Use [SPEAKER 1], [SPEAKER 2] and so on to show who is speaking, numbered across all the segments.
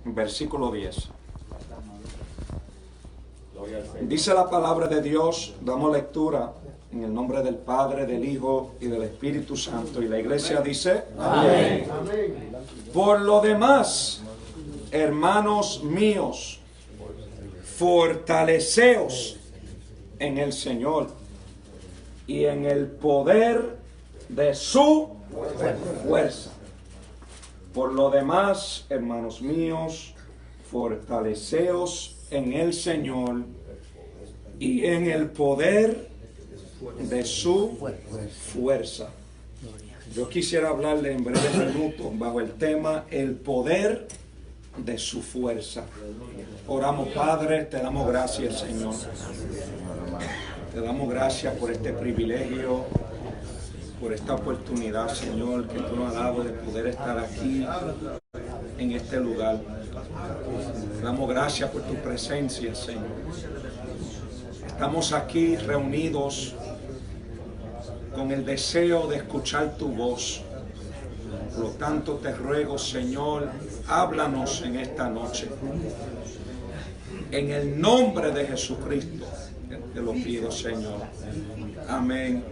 [SPEAKER 1] versículo 10. Dice la palabra de Dios, damos lectura en el nombre del Padre, del Hijo y del Espíritu Santo. Y la iglesia dice, amén. Por lo demás, hermanos míos, fortaleceos en el Señor y en el poder de su fuerza. Por lo demás, hermanos míos, fortaleceos en el Señor y en el poder de su fuerza. Yo quisiera hablarle en breves minutos bajo el tema el poder de su fuerza. Oramos, Padre, te damos gracias, Señor. Te damos gracias por este privilegio, por esta oportunidad, Señor, que tú nos has dado de poder estar aquí en este lugar. Te damos gracias por tu presencia, Señor. Estamos aquí reunidos con el deseo de escuchar tu voz. Por lo tanto, te ruego, Señor, háblanos en esta noche. En el nombre de Jesucristo te lo pido, Señor. Amén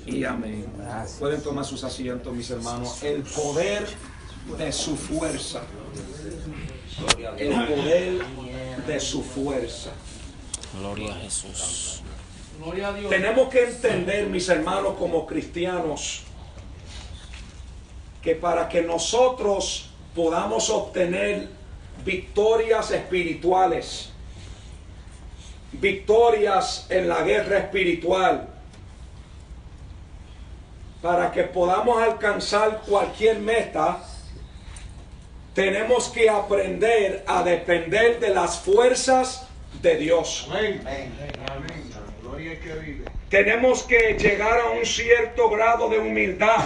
[SPEAKER 1] y amén. Pueden tomar sus asientos, mis hermanos. El poder de su fuerza. El poder de su fuerza.
[SPEAKER 2] Gloria a Jesús.
[SPEAKER 3] Gloria a Dios.
[SPEAKER 1] Tenemos que entender, mis hermanos, como cristianos, que para que nosotros podamos obtener victorias espirituales, victorias en la guerra espiritual, para que podamos alcanzar cualquier meta, tenemos que aprender a depender de las fuerzas de Dios.
[SPEAKER 3] Amén. Amén. Gloria al que vive.
[SPEAKER 1] Tenemos que llegar a un cierto grado de humildad,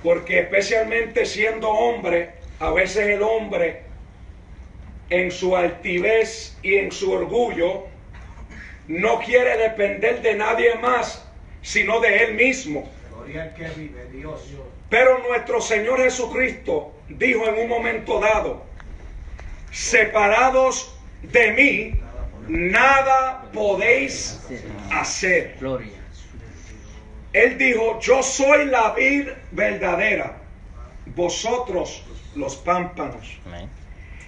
[SPEAKER 1] porque especialmente siendo hombre, a veces el hombre en su altivez y en su orgullo no quiere depender de nadie más sino de él mismo.
[SPEAKER 3] Gloria al que vive, Dios.
[SPEAKER 1] Pero nuestro Señor Jesucristo dijo en un momento dado: separados de mí, nada podéis hacer. Él dijo: yo soy la vid verdadera, vosotros los pámpanos.
[SPEAKER 2] Amén.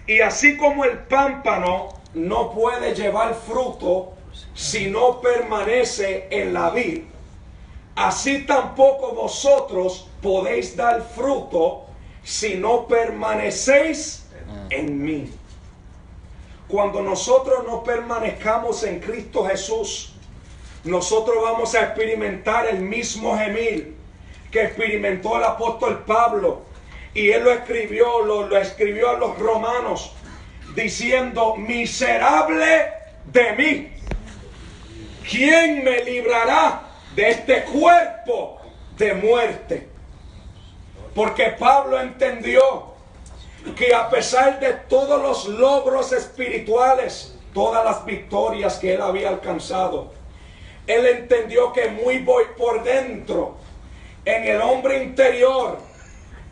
[SPEAKER 1] Y así como el pámpano no puede llevar fruto si no permanece en la vid, así tampoco vosotros podéis dar fruto si no permanecéis en mí. Cuando nosotros no permanezcamos en Cristo Jesús, nosotros vamos a experimentar el mismo gemir que experimentó el apóstol Pablo. Y él lo escribió a los romanos diciendo: miserable de mí, ¿quién me librará de este cuerpo de muerte? Porque Pablo entendió que a pesar de todos los logros espirituales, todas las victorias que él había alcanzado, él entendió que muy por dentro, en el hombre interior,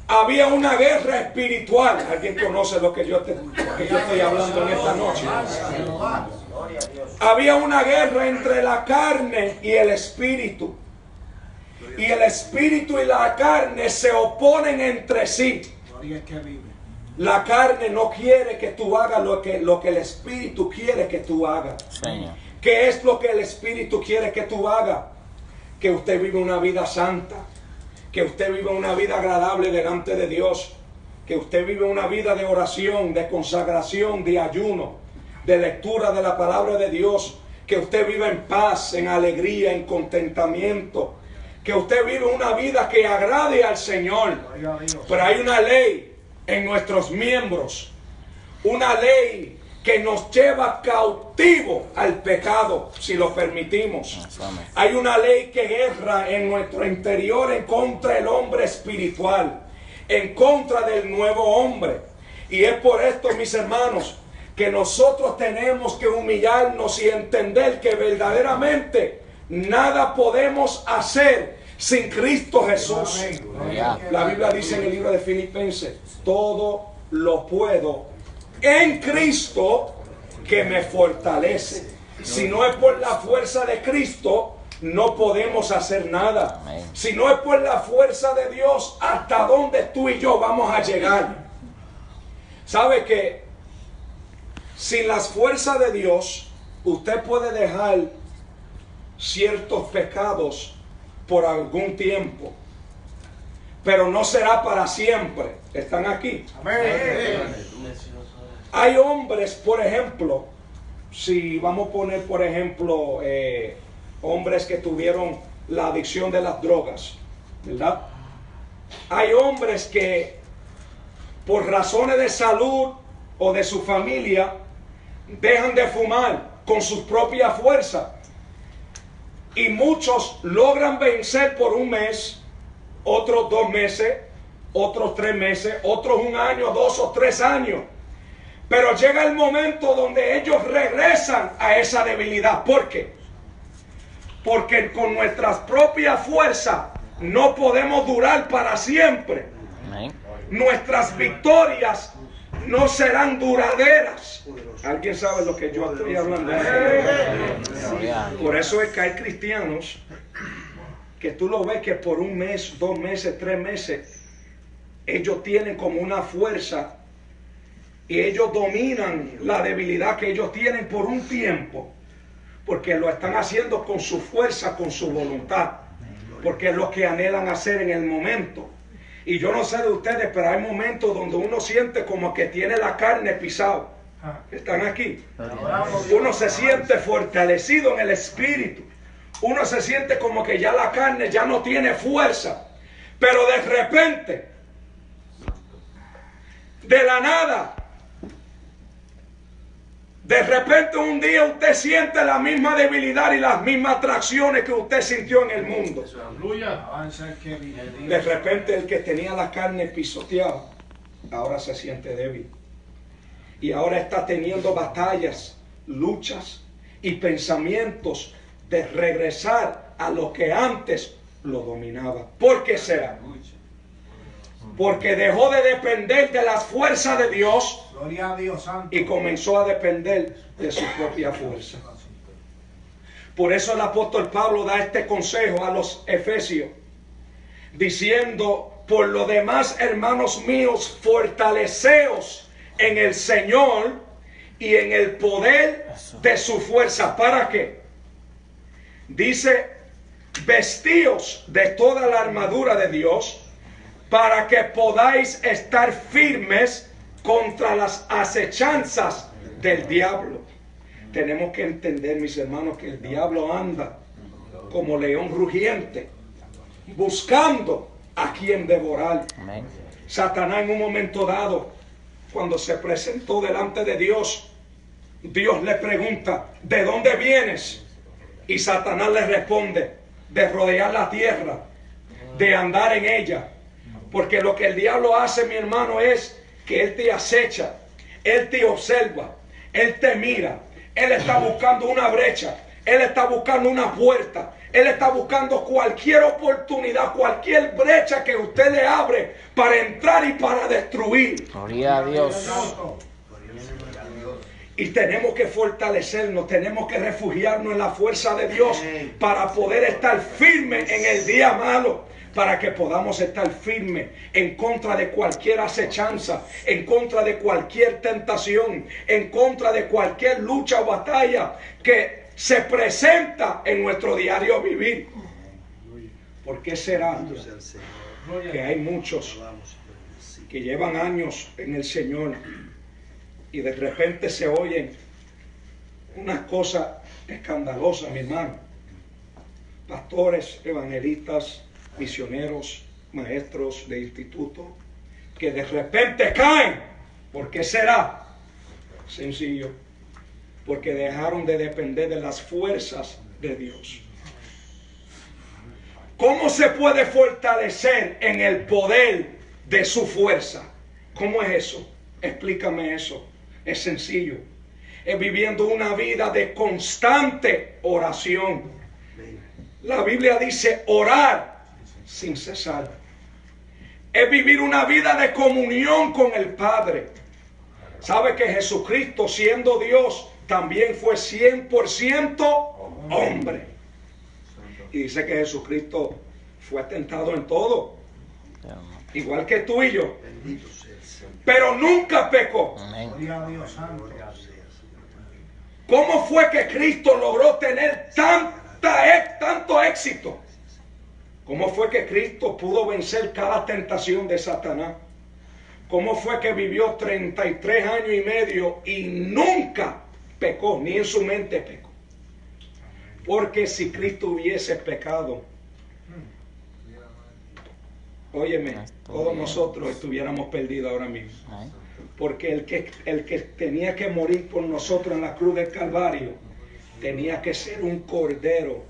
[SPEAKER 1] había una guerra espiritual. ¿Alguien conoce lo que yo estoy hablando en esta noche? Había una guerra entre la carne y el espíritu. Y el espíritu y la carne se oponen entre sí.
[SPEAKER 3] Gloria al que vive.
[SPEAKER 1] La carne no quiere que tú hagas lo que el espíritu quiere que tú hagas.
[SPEAKER 2] Señor.
[SPEAKER 1] ¿Qué es lo que el espíritu quiere que tú hagas? Que usted viva una vida santa, que usted viva una vida agradable delante de Dios, que usted viva una vida de oración, de consagración, de ayuno, de lectura de la palabra de Dios, que usted viva en paz, en alegría, en contentamiento, que usted viva una vida que agrade al Señor.
[SPEAKER 3] Gloria a Dios.
[SPEAKER 1] Pero hay una ley en nuestros miembros, una ley que nos lleva cautivo al pecado, si lo permitimos.
[SPEAKER 2] Amén.
[SPEAKER 1] Hay una ley que guerra en nuestro interior en contra del hombre espiritual, en contra del nuevo hombre. Y es por esto, mis hermanos, que nosotros tenemos que humillarnos y entender que verdaderamente nada podemos hacer sin Cristo Jesús.
[SPEAKER 3] Amén. Gloria al que
[SPEAKER 1] La
[SPEAKER 3] vive.
[SPEAKER 1] Biblia dice en el libro de Filipenses: todo lo puedo en Cristo que me fortalece. Si no es por la fuerza de Cristo, no podemos hacer nada. Si no es por la fuerza de Dios, ¿hasta dónde tú y yo vamos a llegar? ¿Sabe que sin las fuerzas de Dios, usted puede dejar ciertos pecados por algún tiempo, pero no será para siempre? ¿Están aquí?
[SPEAKER 3] Amén.
[SPEAKER 1] Hay hombres, por ejemplo, si vamos a poner, por ejemplo, hombres que tuvieron la adicción de las drogas, ¿verdad? Hay hombres que por razones de salud o de su familia dejan de fumar con sus propias fuerzas, y muchos logran vencer por un mes, otros 2 meses, otros 3 meses, otros 1 año, 2 o 3 años. Pero llega el momento donde ellos regresan a esa debilidad. ¿Por qué? Porque con nuestras propias fuerzas no podemos durar para siempre. Nuestras victorias no serán duraderas. ¿Alguien sabe lo que yo estoy hablando? Por eso es que hay cristianos que tú lo ves que por 1 mes, 2 meses, 3 meses, ellos tienen como una fuerza y ellos dominan la debilidad que ellos tienen por un tiempo, porque lo están haciendo con su fuerza, con su voluntad, porque es lo que anhelan hacer en el momento. Y yo no sé de ustedes, pero hay momentos donde uno siente como que tiene la carne pisada. ¿Están aquí? Uno se siente fortalecido en el espíritu. Uno se siente como que ya la carne ya no tiene fuerza. Pero de repente, de la nada, de repente un día usted siente la misma debilidad y las mismas atracciones que usted sintió en el mundo. De repente el que tenía la carne pisoteada, ahora se siente débil. Y ahora está teniendo batallas, luchas y pensamientos de regresar a lo que antes lo dominaba. ¿Por qué será? Porque dejó de depender de las fuerzas de Dios.
[SPEAKER 3] Gloria a Dios santo.
[SPEAKER 1] Y comenzó a depender de su propia fuerza. Por eso el apóstol Pablo da este consejo a los efesios, diciendo: por lo demás, hermanos míos, fortaleceos en el Señor y en el poder de su fuerza. ¿Para qué? Dice: vestíos de toda la armadura de Dios, para que podáis estar firmes contra las acechanzas del diablo. Tenemos que entender, mis hermanos, que el diablo anda como león rugiente, buscando a quien devorar. Amén. Satanás, en un momento dado, cuando se presentó delante de Dios, Dios le pregunta: ¿de dónde vienes? Y Satanás le responde: de rodear la tierra, de andar en ella. Porque lo que el diablo hace, mi hermano, es que él te acecha, él te observa, él te mira, él está buscando una brecha, él está buscando una puerta, él está buscando cualquier oportunidad, cualquier brecha que usted le abre para entrar y para destruir.
[SPEAKER 2] Gloria a Dios.
[SPEAKER 1] Y tenemos que fortalecernos, tenemos que refugiarnos en la fuerza de Dios para poder estar firmes en el día malo. Para que podamos estar firmes en contra de cualquier acechanza, en contra de cualquier tentación, en contra de cualquier lucha o batalla que se presenta en nuestro diario vivir. ¿Por qué será que hay muchos que llevan años en el Señor y de repente se oyen unas cosas escandalosas, mi hermano? Pastores, evangelistas, misioneros, maestros de instituto, que de repente caen. ¿Por qué será? Sencillo, porque dejaron de depender de las fuerzas de Dios. ¿Cómo se puede fortalecer en el poder de su fuerza? ¿Cómo es eso? Explícame eso. Es sencillo. Es viviendo una vida de constante oración. La Biblia dice orar sin cesar. es vivir una vida de comunión con el Padre. ¿Sabe que Jesucristo, siendo Dios, también fue 100% hombre? Y dice que Jesucristo fue tentado en todo, igual que tú y yo, pero nunca pecó.
[SPEAKER 3] Gloria a Dios santo.
[SPEAKER 1] ¿Cómo fue que Cristo logró tener tanto éxito? ¿Cómo fue que Cristo pudo vencer cada tentación de Satanás? ¿Cómo fue que vivió 33 años y medio y nunca pecó, ni en su mente pecó? Porque si Cristo hubiese pecado, óyeme, todos nosotros estuviéramos perdidos ahora mismo. Porque el que tenía que morir por nosotros en la cruz del Calvario tenía que ser un cordero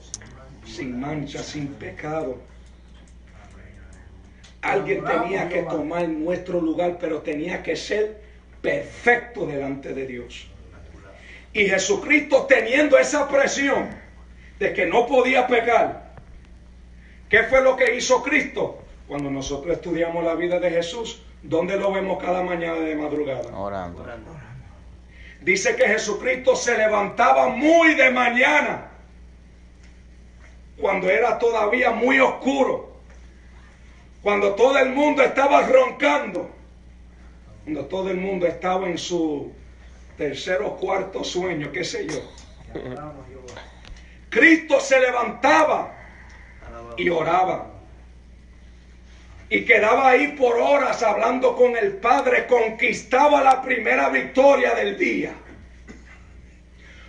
[SPEAKER 1] sin mancha, sin pecado. Alguien tenía que tomar nuestro lugar, pero tenía que ser perfecto delante de Dios. Y Jesucristo, teniendo esa presión de que no podía pecar, ¿qué fue lo que hizo Cristo? Cuando nosotros estudiamos la vida de Jesús, ¿dónde lo vemos cada mañana de madrugada?
[SPEAKER 2] Orando.
[SPEAKER 1] Dice que Jesucristo se levantaba muy de mañana, cuando era todavía muy oscuro, cuando todo el mundo estaba roncando, cuando todo el mundo estaba en su tercer o cuarto sueño, qué sé yo. Cristo se levantaba y oraba. Y quedaba ahí por horas hablando con el Padre, conquistaba la primera victoria del día.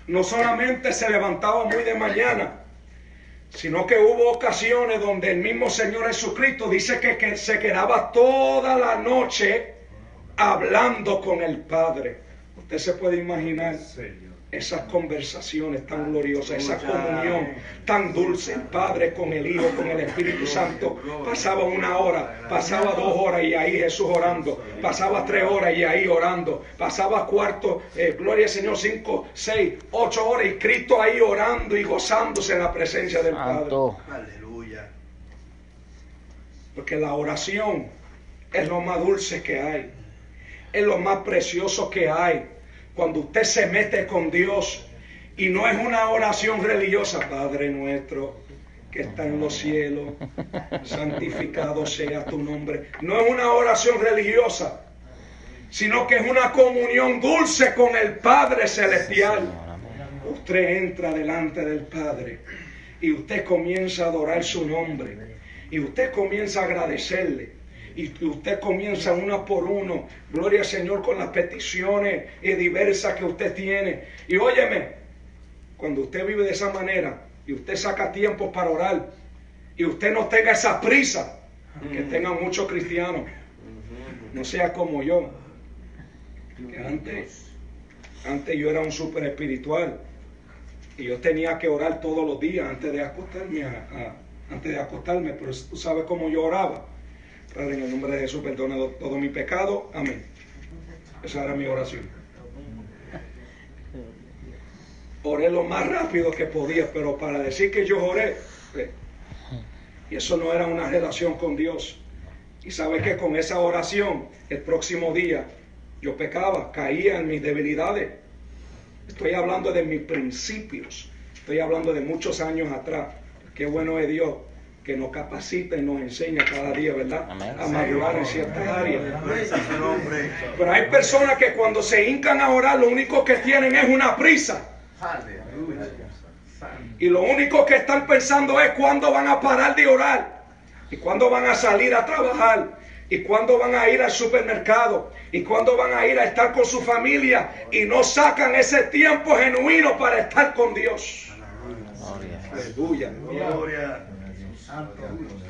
[SPEAKER 1] No solamente se levantaba muy de mañana, sino que hubo ocasiones donde el mismo Señor Jesucristo dice que se quedaba toda la noche hablando con el Padre. Usted se puede imaginar esas conversaciones tan gloriosas, esa comunión tan dulce, el Padre con el Hijo, con el Espíritu Santo. Pasaba 1 hora, pasaba 2 horas y ahí Jesús orando, pasaba 3 horas y ahí orando, pasaba cuarto, gloria al Señor, 5, 6, 8 horas y Cristo ahí orando y gozándose en la presencia del Padre.
[SPEAKER 3] Aleluya.
[SPEAKER 1] Porque la oración es lo más dulce que hay, es lo más precioso que hay. Cuando usted se mete con Dios y no es una oración religiosa, Padre nuestro que está en los cielos, santificado sea tu nombre. No es una oración religiosa, sino que es una comunión dulce con el Padre Celestial. Usted entra delante del Padre y usted comienza a adorar su nombre y usted comienza a agradecerle. Y usted comienza uno por uno, gloria al Señor, con las peticiones diversas que usted tiene. Y óyeme, cuando usted vive de esa manera y usted saca tiempo para orar y usted no tenga esa prisa que tengan muchos cristianos, no sea como yo, que antes yo era un súper espiritual y yo tenía que orar todos los días antes de acostarme, pero tú sabes cómo yo oraba. Padre, en el nombre de Jesús, perdona todo mi pecado. Amén. Esa era mi oración. Oré lo más rápido que podía, pero para decir que yo oré, y eso no era una relación con Dios. Y sabe que con esa oración, el próximo día, yo pecaba, caía en mis debilidades. Estoy hablando de mis principios. Estoy hablando de muchos años atrás. Qué bueno es Dios, que nos capacita y nos enseña cada día, ¿verdad?
[SPEAKER 2] Amén.
[SPEAKER 1] A madurar en ciertas áreas. Pero hay personas que cuando se hincan a orar, lo único que tienen es una prisa. Y lo único que están pensando es cuándo van a parar de orar. Y cuándo van a salir a trabajar. Y cuándo van a ir al supermercado. Y cuándo van a ir a estar con su familia. Y no sacan ese tiempo genuino para estar con Dios. Aleluya.
[SPEAKER 3] Gloria.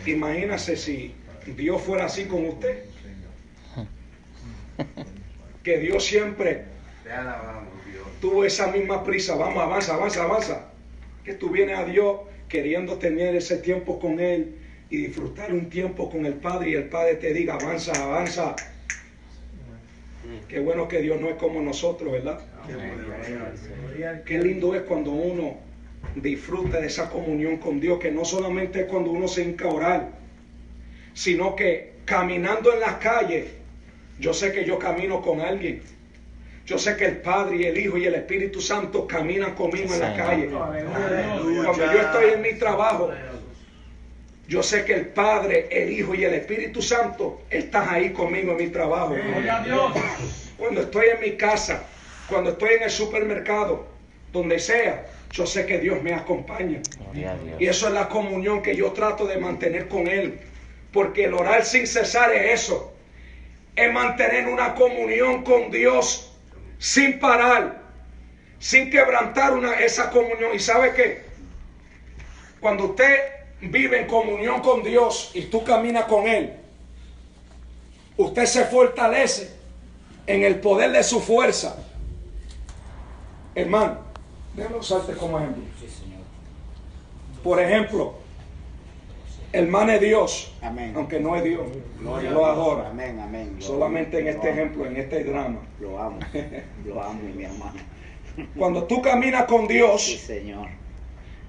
[SPEAKER 1] Imagínese si Dios fuera así con usted. Que Dios siempre tuvo esa misma prisa. Vamos, avanza. Que tú vienes a Dios queriendo tener ese tiempo con Él y disfrutar un tiempo con el Padre y el Padre te diga avanza. Qué bueno que Dios no es como nosotros, ¿verdad? Qué lindo es cuando uno disfruta de esa comunión con Dios, que no solamente es cuando uno se hinca a orar, sino que caminando en las calles, yo sé que yo camino con alguien. Yo sé que el Padre y el Hijo y el Espíritu Santo caminan conmigo en la calle. Cuando yo estoy en mi trabajo, yo sé que el Padre, el Hijo y el Espíritu Santo están ahí conmigo en mi trabajo. Cuando estoy en mi casa, cuando estoy en el supermercado, donde sea, yo sé que Dios me acompaña. Y eso es la comunión que yo trato de mantener con Él. Porque el orar sin cesar es eso. Es mantener una comunión con Dios sin parar, sin quebrantar esa comunión. ¿Y sabe qué? Cuando usted vive en comunión con Dios y tú caminas con Él, usted se fortalece en el poder de su fuerza. Hermano, déjame usarte como ejemplo. Por ejemplo, hermano es Dios,
[SPEAKER 4] amén,
[SPEAKER 1] aunque no es Dios, lo adora.
[SPEAKER 4] Amén, amén.
[SPEAKER 1] Solamente en este ejemplo, en este drama.
[SPEAKER 4] Lo amo, mi hermano.
[SPEAKER 1] Cuando tú caminas con Dios,
[SPEAKER 4] Sí, Señor.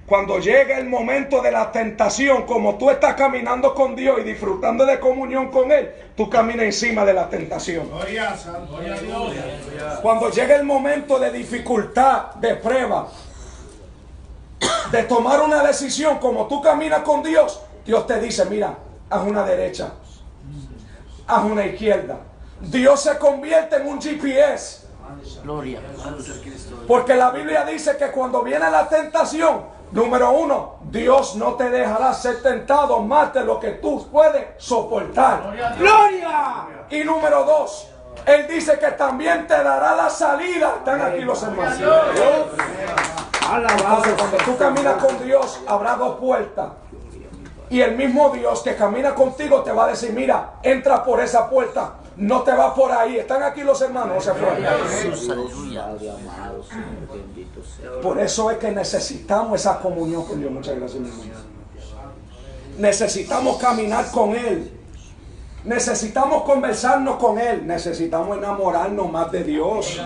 [SPEAKER 1] cuando llega el momento de la tentación, como tú estás caminando con Dios y disfrutando de comunión con Él, tú caminas encima de la tentación.
[SPEAKER 3] Gloria a Dios.
[SPEAKER 1] Cuando llega el momento de dificultad, de prueba, de tomar una decisión, como tú caminas con Dios, Dios te dice, mira, haz una derecha, haz una izquierda. Dios se convierte en un GPS.
[SPEAKER 2] Gloria.
[SPEAKER 1] Porque la Biblia dice que cuando viene la tentación, número uno, Dios no te dejará ser tentado más de lo que tú puedes soportar. ¡Gloria! Y número dos, Él dice que también te dará la salida. Están aquí los hermanos. Entonces, cuando tú caminas con Dios, habrá dos puertas. Y el mismo Dios que camina contigo te va a decir, mira, entra por esa puerta, no te vas por ahí. Están aquí los hermanos, se fueron. Por eso es que necesitamos esa comunión con Dios. Muchas gracias, mi hermano. Necesitamos caminar con Él. Necesitamos conversarnos con Él. Necesitamos enamorarnos más de Dios.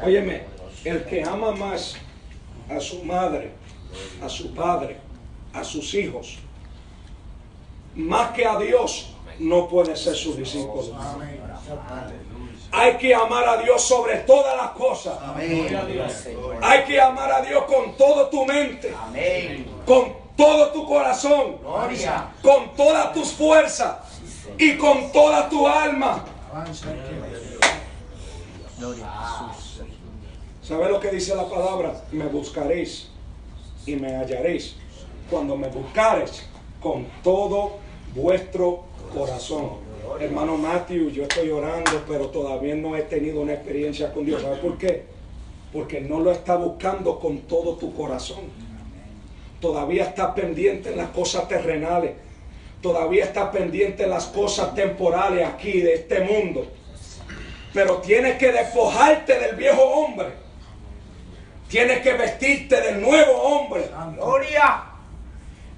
[SPEAKER 1] Óyeme, el que ama más a su madre, a su padre, a sus hijos, más que a Dios, no puede ser su discípulo. Hay que amar a Dios sobre todas las cosas. Hay que amar a Dios con toda tu mente, con todo tu corazón, con todas tus fuerzas y con toda tu alma. ¿Sabe lo que dice la palabra? Me buscaréis y me hallaréis cuando me buscares con todo vuestro corazón. Hermano Matthew, yo estoy orando, pero todavía no he tenido una experiencia con Dios. ¿Sabe por qué? Porque no lo está buscando con todo tu corazón. Todavía está pendiente en las cosas terrenales. Todavía está pendiente en las cosas temporales aquí de este mundo. Pero tienes que despojarte del viejo hombre. Tienes que vestirte del nuevo hombre. ¡Gloria!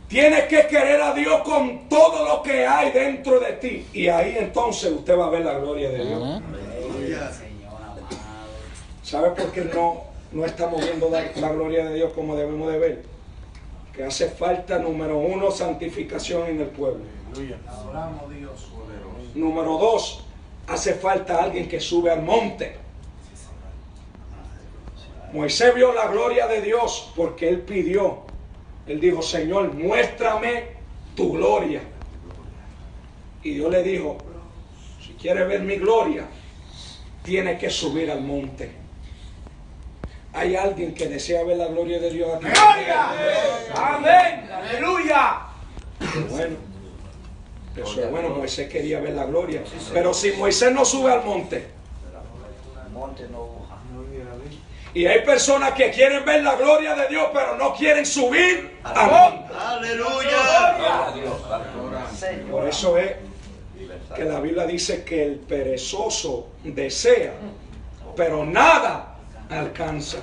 [SPEAKER 1] Tienes que querer a Dios con todo lo que hay dentro de ti. Y ahí entonces usted va a ver la gloria de Dios. ¿Sabe por qué no estamos viendo la gloria de Dios como debemos de ver? Que hace falta, número uno, santificación en el pueblo. Número dos, hace falta alguien que sube al monte. Moisés vio la gloria de Dios porque él pidió. Él dijo, Señor, muéstrame tu gloria. Y Dios le dijo, si quieres ver mi gloria, tienes que subir al monte. ¿Hay alguien que desea ver la gloria de Dios aquí? ¡Gloria! ¡Amén! ¡Aleluya! Bueno, eso es bueno, Moisés quería ver la gloria. Pero si Moisés no sube al monte, y hay personas que quieren ver la gloria de Dios, pero no quieren subir al monte.
[SPEAKER 3] ¡Aleluya!
[SPEAKER 1] Por eso es que la Biblia dice que el perezoso desea, pero nada alcanza.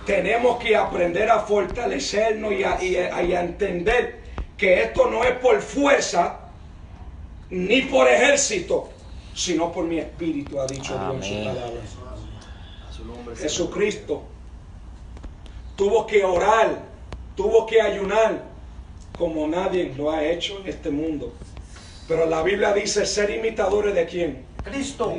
[SPEAKER 1] Tenemos que aprender a fortalecernos y a entender que esto no es por fuerza ni por ejército, sino por mi espíritu, ha dicho Dios en su palabra. Jesucristo tuvo que orar tuvo que ayunar como nadie lo ha hecho en este mundo. Pero la Biblia dice ser imitadores ¿de quién?
[SPEAKER 3] Cristo.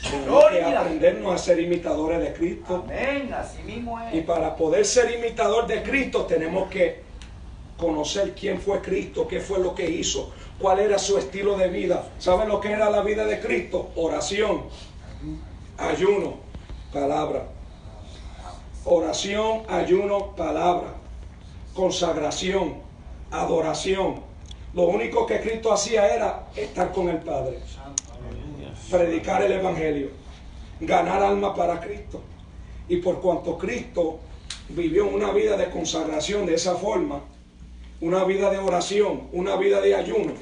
[SPEAKER 1] Tenemos que aprendernos a ser imitadores de Cristo.
[SPEAKER 3] Amén, así mismo
[SPEAKER 1] Y
[SPEAKER 3] es.
[SPEAKER 1] para poder ser imitador de Cristo tenemos que conocer quién fue Cristo, qué fue lo que hizo, cuál era su estilo de vida. ¿Saben lo que era la vida de Cristo? Oración, ayuno, palabra. Oración, ayuno, palabra. Consagración, adoración. Lo único que Cristo hacía era estar con el Padre, predicar el Evangelio, ganar alma para Cristo. Y por cuanto Cristo vivió una vida de consagración de esa forma, una vida de oración, una vida de ayuno,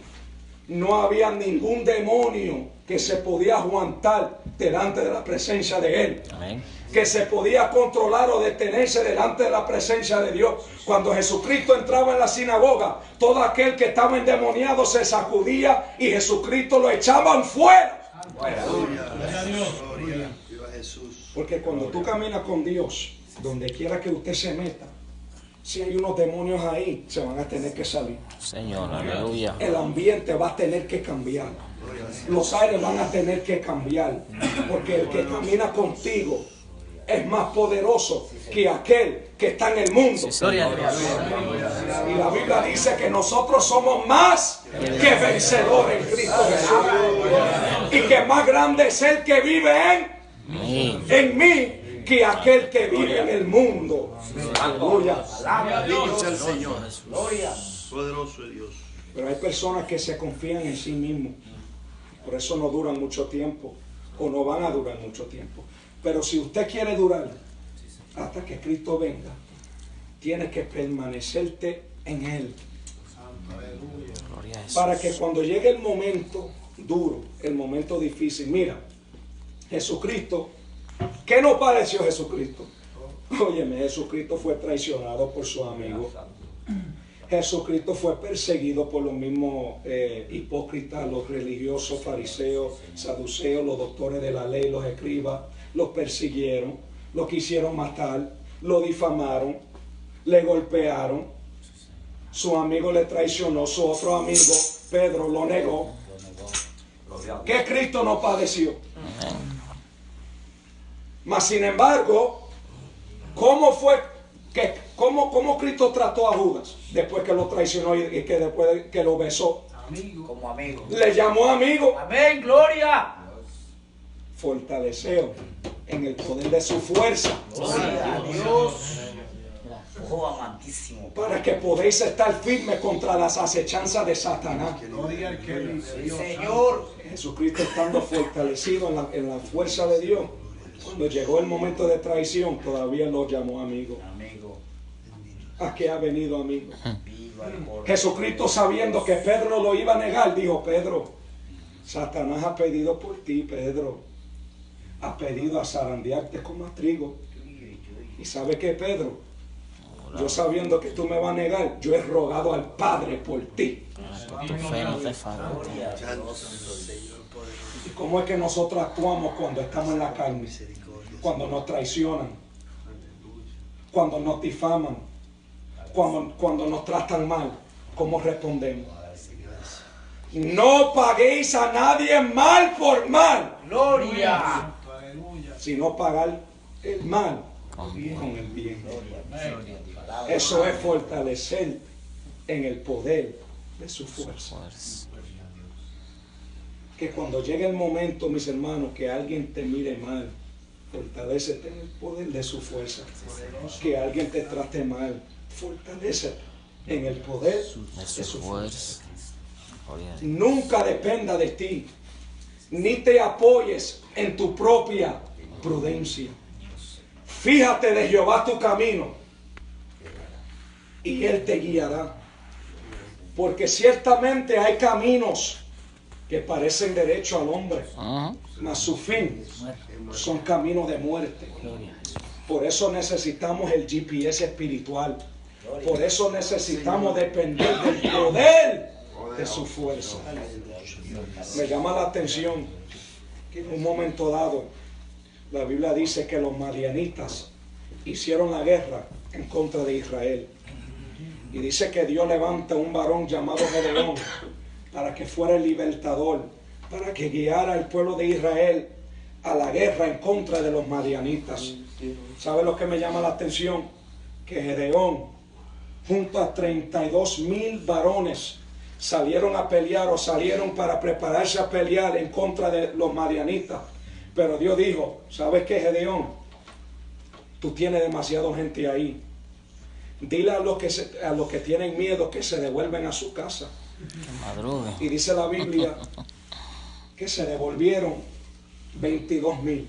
[SPEAKER 1] no había ningún demonio que se podía aguantar delante de la presencia de Él.
[SPEAKER 2] Amén.
[SPEAKER 1] Que se podía controlar o detenerse delante de la presencia de Dios. Cuando Jesucristo entraba en la sinagoga, todo aquel que estaba endemoniado se sacudía y Jesucristo lo echaban fuera.
[SPEAKER 3] Gloria a Dios.
[SPEAKER 5] Viva Jesús.
[SPEAKER 1] Porque cuando tú caminas con Dios, donde quiera que usted se meta, si hay unos demonios ahí, se van a tener que salir.
[SPEAKER 2] Señor, aleluya.
[SPEAKER 1] El ambiente va a tener que cambiar. Los aires van a tener que cambiar. Porque el que camina contigo es más poderoso que aquel que está en el mundo.
[SPEAKER 2] Gloria a Dios.
[SPEAKER 1] Y la Biblia dice que nosotros somos más que vencedores en Cristo Jesús. Y que más grande es el que vive en mí que aquel que vive en el mundo. Aleluya.
[SPEAKER 5] Bendito sea el Señor.
[SPEAKER 3] Gloria.
[SPEAKER 5] Poderoso es Dios.
[SPEAKER 1] Pero hay personas que se confían en sí mismos. Por eso no duran mucho tiempo. O no van a durar mucho tiempo. Pero si usted quiere durar hasta que Cristo venga, tiene que permanecerte en Él.
[SPEAKER 2] Gloria a Jesús.
[SPEAKER 1] Para que cuando llegue el momento duro, el momento difícil, mira, Jesucristo, ¿qué nos pareció Jesucristo? Óyeme, Jesucristo fue traicionado por su amigo. Jesucristo fue perseguido por los mismos hipócritas, los religiosos, fariseos, saduceos, los doctores de la ley, los escribas. Los persiguieron, lo quisieron matar, lo difamaron, le golpearon. Su amigo le traicionó, su otro amigo, Pedro, lo negó. ¿Qué Cristo no padeció? Mas sin embargo, ¿cómo Cristo trató a Judas después que lo traicionó y que después que lo besó?
[SPEAKER 3] Como amigo.
[SPEAKER 1] Le llamó amigo.
[SPEAKER 3] Amén, gloria.
[SPEAKER 1] Fortaleceo en el poder de su fuerza.
[SPEAKER 3] Gloria a Dios. Oh, amantísimo.
[SPEAKER 1] Para que podéis estar firmes contra las acechanzas de Satanás.
[SPEAKER 3] Sí, Señor.
[SPEAKER 1] Jesucristo estando fortalecido en la fuerza de Dios, cuando llegó el momento de traición, todavía lo llamó amigo.
[SPEAKER 3] Amigo.
[SPEAKER 1] ¿A qué ha venido amigo?
[SPEAKER 3] Viva el Cordero.
[SPEAKER 1] Jesucristo, sabiendo que Pedro lo iba a negar, dijo: Pedro, Satanás ha pedido por ti, Pedro. Ha pedido a zarandearte como a trigo. ¿Y sabe qué, Pedro? Yo sabiendo que tú me vas a negar, yo he rogado al Padre por ti.
[SPEAKER 2] Tu fe no te falte.
[SPEAKER 1] ¿Y cómo es que nosotros actuamos cuando estamos en la carne? Cuando nos traicionan, cuando nos difaman, cuando nos tratan mal. ¿Cómo respondemos? No paguéis a nadie mal por mal,
[SPEAKER 3] Gloria.
[SPEAKER 1] sino pagar el mal con el bien. Eso es fortalecer en el poder de su fuerza. Que cuando llegue el momento, mis hermanos, que alguien te mire mal, fortalécete en el poder de su fuerza. Que alguien te trate mal, fortalécete en el poder de su fuerza. Nunca dependa de ti, ni te apoyes en tu propia prudencia. Fíjate de Jehová tu camino y Él te guiará. Porque ciertamente hay caminos que parecen derecho al hombre, mas su fin son caminos de muerte. Por eso necesitamos el GPS espiritual. Por eso necesitamos depender del poder de su fuerza. Me llama la atención que en un momento dado la Biblia dice que los madianitas hicieron la guerra en contra de Israel. Y dice que Dios levanta un varón llamado Gedeón para que fuera el libertador, para que guiara al pueblo de Israel a la guerra en contra de los madianitas. ¿Sabe lo que me llama la atención? Que Gedeón, junto a 32,000 varones, salieron a pelear o salieron para prepararse a pelear en contra de los madianitas. Pero Dios dijo, ¿sabes qué, Gedeón? Tú tienes demasiada gente ahí. Dile a los que tienen miedo que se devuelven a su casa. Y dice la Biblia que se devolvieron 22,000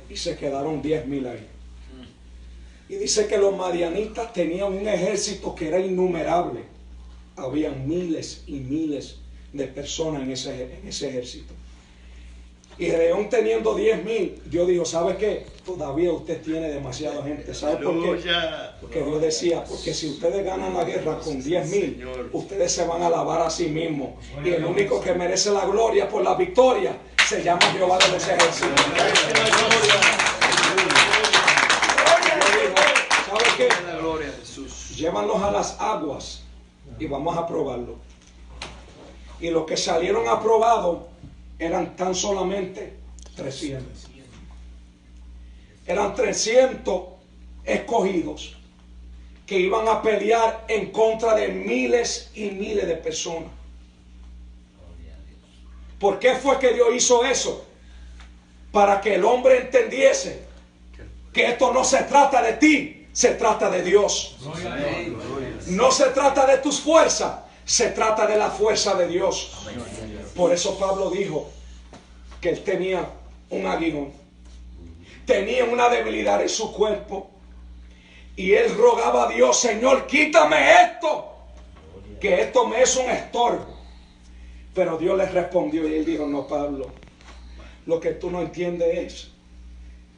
[SPEAKER 1] y se quedaron 10,000 ahí. Y dice que los madianitas tenían un ejército que era innumerable. Habían miles y miles de personas en ese ejército. Y Gedeón teniendo 10,000, Dios dijo, ¿sabe qué? Todavía usted tiene demasiada gente. ¿Sabe por qué? Porque Dios decía, porque si ustedes ganan la guerra con 10,000, ustedes se van a alabar a sí mismos. Y el único que merece la gloria por la victoria se llama Jehová de los ejércitos. ¿Sabe qué? Llévanlos a las aguas y vamos a probarlo. Y los que salieron aprobados eran tan solamente 300. Eran 300 escogidos que iban a pelear en contra de miles y miles de personas. ¿Por qué fue que Dios hizo eso? Para que el hombre entendiese que esto no se trata de ti, se trata de Dios. No se trata de tus fuerzas, se trata de la fuerza de Dios. Por eso Pablo dijo que él tenía un aguijón, tenía una debilidad en su cuerpo, y él rogaba a Dios, Señor, quítame esto, que esto me es un estorbo. Pero Dios le respondió y él dijo, no, Pablo, lo que tú no entiendes es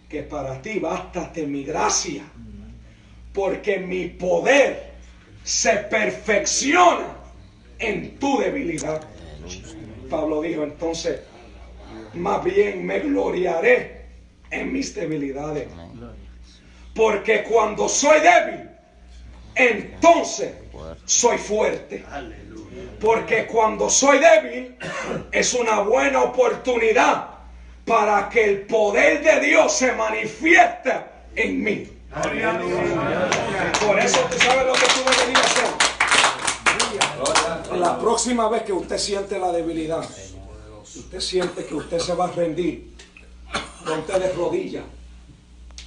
[SPEAKER 1] que para ti bástate mi gracia, porque mi poder se perfecciona en tu debilidad. Pablo dijo, entonces, más bien me gloriaré en mis debilidades. Porque cuando soy débil, entonces soy fuerte. Porque cuando soy débil, es una buena oportunidad para que el poder de Dios se manifieste en mí. Por eso tú sabes lo que tú deberías hacer. La próxima vez que usted siente la debilidad, usted siente que usted se va a rendir, ponte de rodillas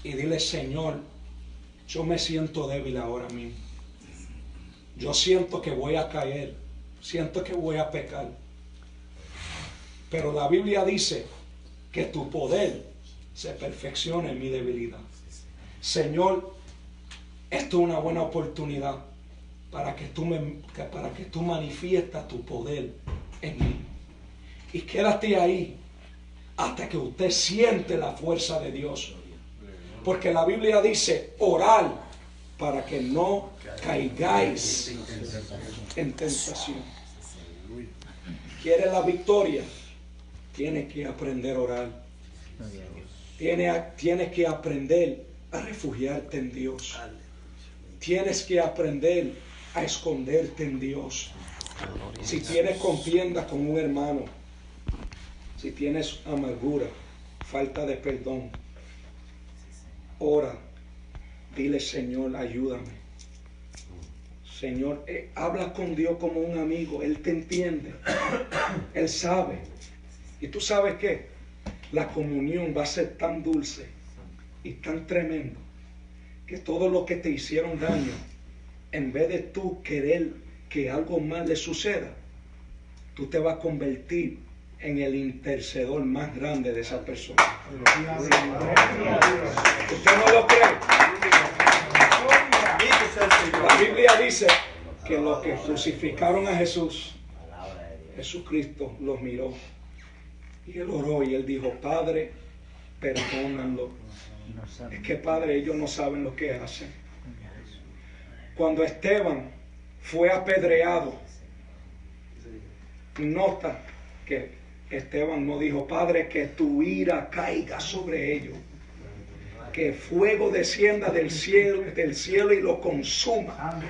[SPEAKER 1] y dile, Señor, yo me siento débil ahora mismo. Yo siento que voy a caer, siento que voy a pecar. Pero la Biblia dice que tu poder se perfecciona en mi debilidad. Señor, esto es una buena oportunidad para que tú manifiestas tu poder en mí. Y quédate ahí hasta que usted siente la fuerza de Dios. Porque la Biblia dice, orar para que no caigáis en tentación. ¿Quieres la victoria? Tienes que aprender a orar. Tienes que aprender a refugiarte en Dios. Tienes que aprender a esconderte en Dios. Si tienes contienda con un hermano, si tienes amargura, falta de perdón, ora, dile, Señor, ayúdame. Señor, habla con Dios como un amigo. Él te entiende, Él sabe. Y tú sabes qué, la comunión va a ser tan dulce y tan tremendo que todo lo que te hicieron daño, en vez de tú querer que algo mal le suceda, tú te vas a convertir en el intercedor más grande de esa persona. ¿Usted no lo cree? La Biblia dice que los que crucificaron a Jesús, Jesucristo los miró y él oró y él dijo, Padre, perdónalo. Es que, Padre, ellos no saben lo que hacen. Cuando Esteban fue apedreado, nota que Esteban no dijo, Padre, que tu ira caiga sobre ellos, que fuego descienda del cielo y lo consuma.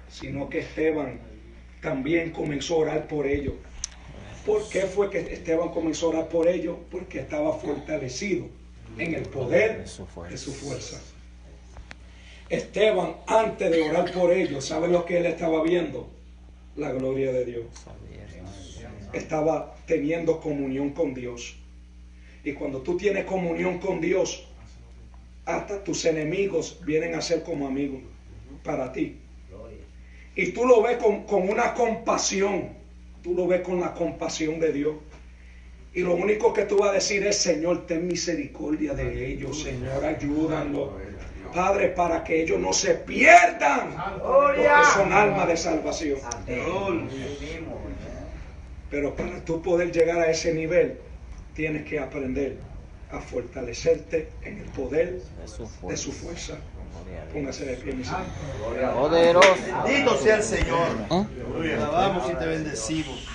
[SPEAKER 1] sino que Esteban también comenzó a orar por ellos. ¿Por qué fue que Esteban comenzó a orar por ellos? Porque estaba fortalecido en el poder de su fuerza. Esteban, antes de orar por ellos, ¿sabe lo que él estaba viendo? La gloria de Dios. Estaba teniendo comunión con Dios. Y cuando tú tienes comunión con Dios, hasta tus enemigos vienen a ser como amigos para ti. Y tú lo ves con una compasión. Tú lo ves con la compasión de Dios. Y lo único que tú vas a decir es: Señor, ten misericordia de ellos. Señor, ayúdanlos, Padre, para que ellos no se pierdan, porque son almas de salvación. Pero para tú poder llegar a ese nivel, tienes que aprender a fortalecerte en el poder de su fuerza. Póngase de pie, mis hermanos.
[SPEAKER 2] Poderoso.
[SPEAKER 5] Bendito sea el Señor. Te alabamos y te bendecimos.